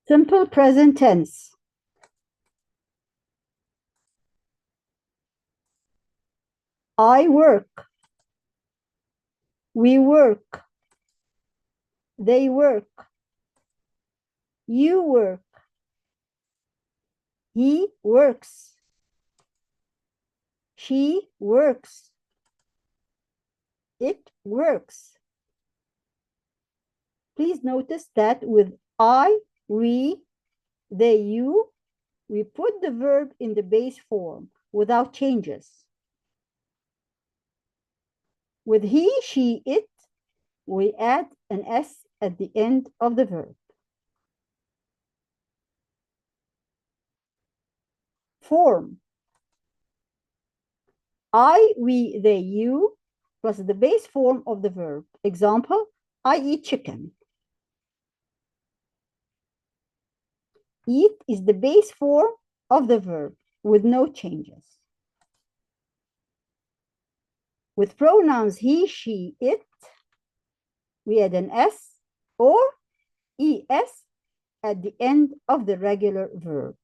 Simple present tense. I work. We work. They work. You work. He works. She works. It works. Please notice that with I, we, they, you, we put the verb in the base form without changes. With he, she, it, we add an S at the end of the verb. Form. I, we, they, you, plus the base form of the verb. Example, I eat chicken. Eat is the base form of the verb with no changes. With pronouns he, she, it, we add an S or ES at the end of the regular verb.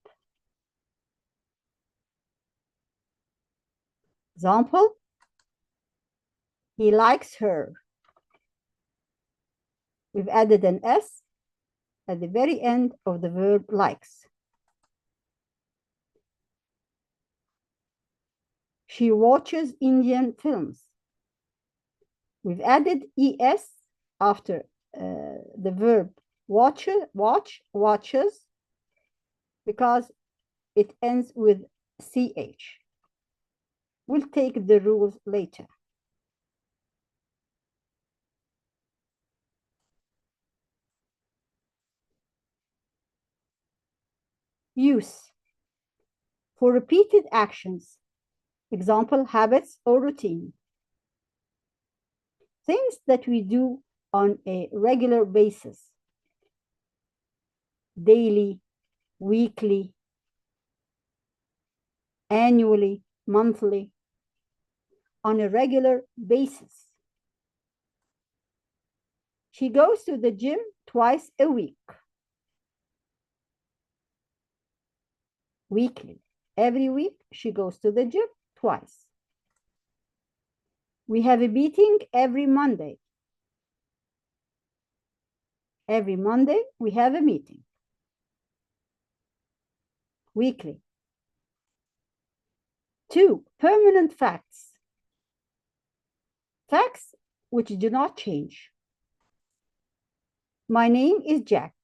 Example, he likes her. We've added an S at the very end of the verb likes. She watches Indian films. We've added ES after the verb watches, because it ends with CH. We'll take the rules later. Use. For repeated actions. Example, habits or routine. Things that we do on a regular basis. Daily, weekly, annually, monthly, on a regular basis. She goes to the gym twice a week. Weekly. Every week she goes to the gym twice. We have a meeting every Monday. Every Monday we have a meeting. Weekly. 2, permanent facts. Facts which do not change. My name is Jack.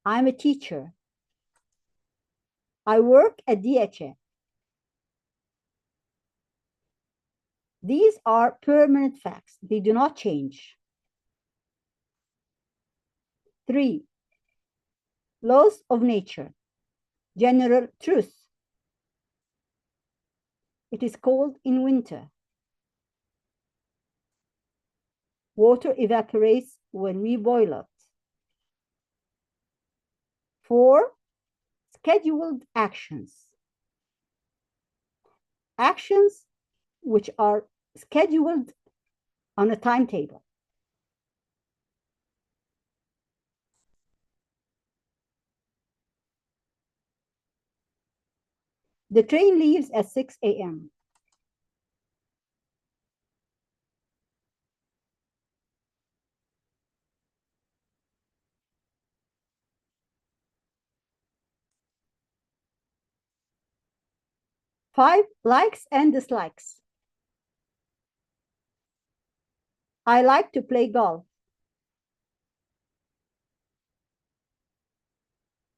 I'm a teacher. I work at DHL. These are permanent facts. They do not change. 3, laws of nature. General truth. It is cold in winter. Water evaporates when we boil it. 4, scheduled actions. Actions which are scheduled on a timetable. The train leaves at 6 a.m. Five, likes and dislikes. I like to play golf.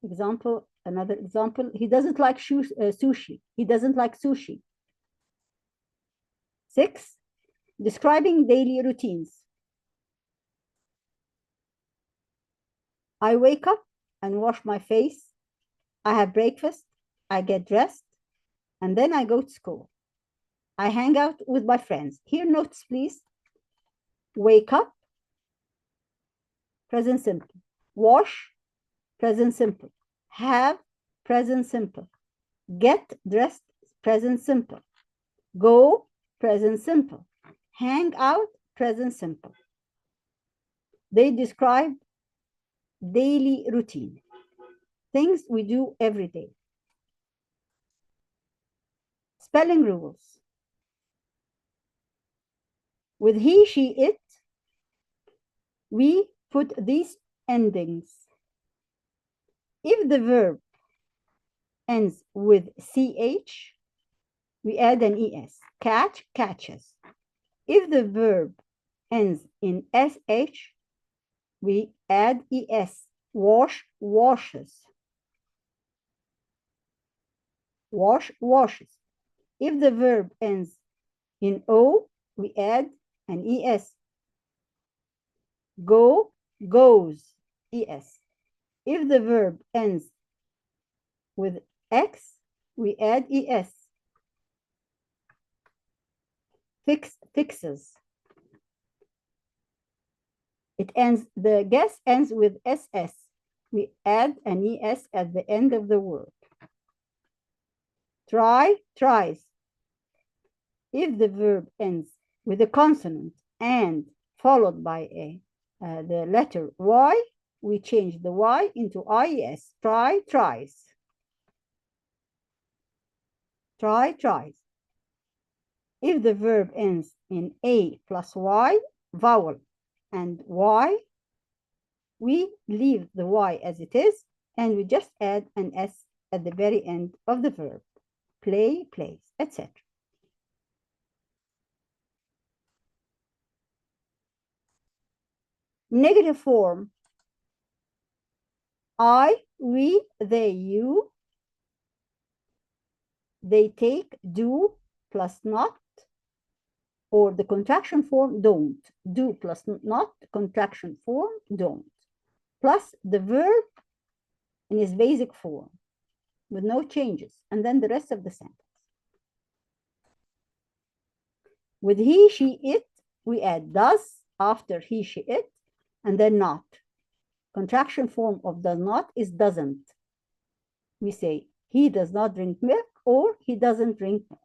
Example, another example, he doesn't like sushi. He doesn't like sushi. 6, describing daily routines. I wake up and wash my face. I have breakfast. I get dressed. And then I go to school. I hang out with my friends. Here, notes, please. Wake up, present simple. Wash, present simple. Have, present simple. Get dressed, present simple. Go, present simple. Hang out, present simple. They describe daily routine. Things we do every day. Spelling rules. With he, she, it, we put these endings. If the verb ends with ch, we add an es. Catch, catches. If the verb ends in sh, we add es. Wash, washes. Wash, washes. If the verb ends in o, we add an es. Go, goes, es. If the verb ends with x, we add es. Fix, fixes. It ends, the guess ends with ss. We add an es at the end of the word. Try, tries. If the verb ends with a consonant and followed by the letter y, we change the y into ies. Try, tries. Try, tries. If the verb ends in a plus y, vowel, and y, we leave the y as it is, and we just add an s at the very end of the verb. Play, plays, etc. Negative form. I, we, they, you. They take, do, plus not. Or the contraction form, don't. Do plus not, contraction form, don't. Plus the verb in its basic form with no changes. And then the rest of the sentence. With he, she, it, we add does after he, she, it, and then not. Contraction form of does not is doesn't. We say he does not drink milk or he doesn't drink milk.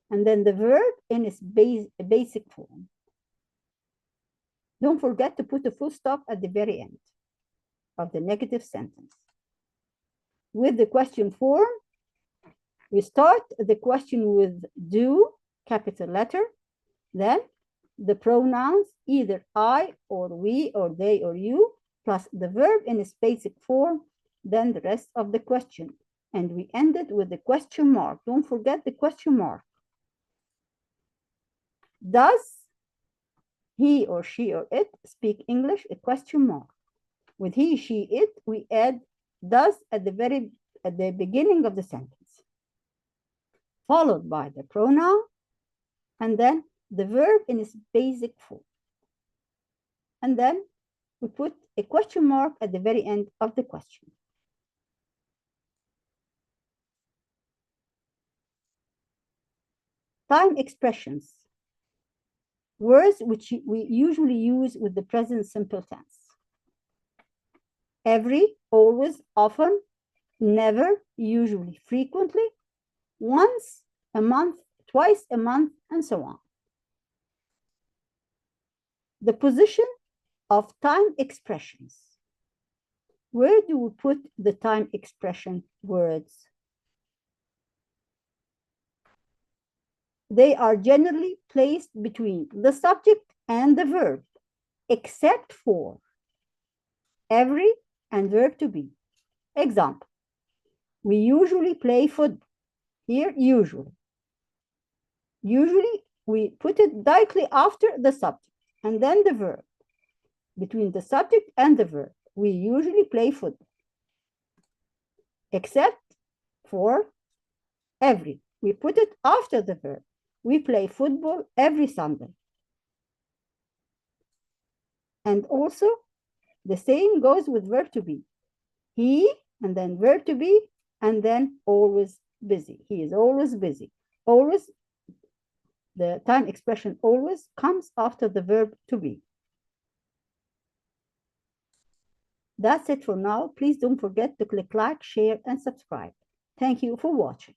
And then the verb in its basic form. Don't forget to put a full stop at the very end of the negative sentence. With the question form, we start the question with do, capital letter, then the pronouns, either I or we or they or you, plus the verb in its basic form, then the rest of the question. And we end it with the question mark. Don't forget the question mark. Does he or she or it speak English? A question mark. With he, she, it, we add does at the beginning of the sentence, followed by the pronoun, and then the verb in its basic form. And then we put a question mark at the very end of the question. Time expressions. Words which we usually use with the present simple tense. Every, always, often, never, usually, frequently, once a month, twice a month, and so on. The position of time expressions. Where do we put the time expression words? They are generally placed between the subject and the verb, except for every and verb to be. Example, we usually play football. Here, usually. Usually, we put it directly after the subject and then the verb. Between the subject and the verb, we usually play football. Except for every. We put it after the verb. We play football every Sunday. And also, the same goes with verb to be. He, and then verb to be, and then always busy. He is always busy. Always, the time expression always comes after the verb to be. That's it for now. Please don't forget to click like, share, and subscribe. Thank you for watching.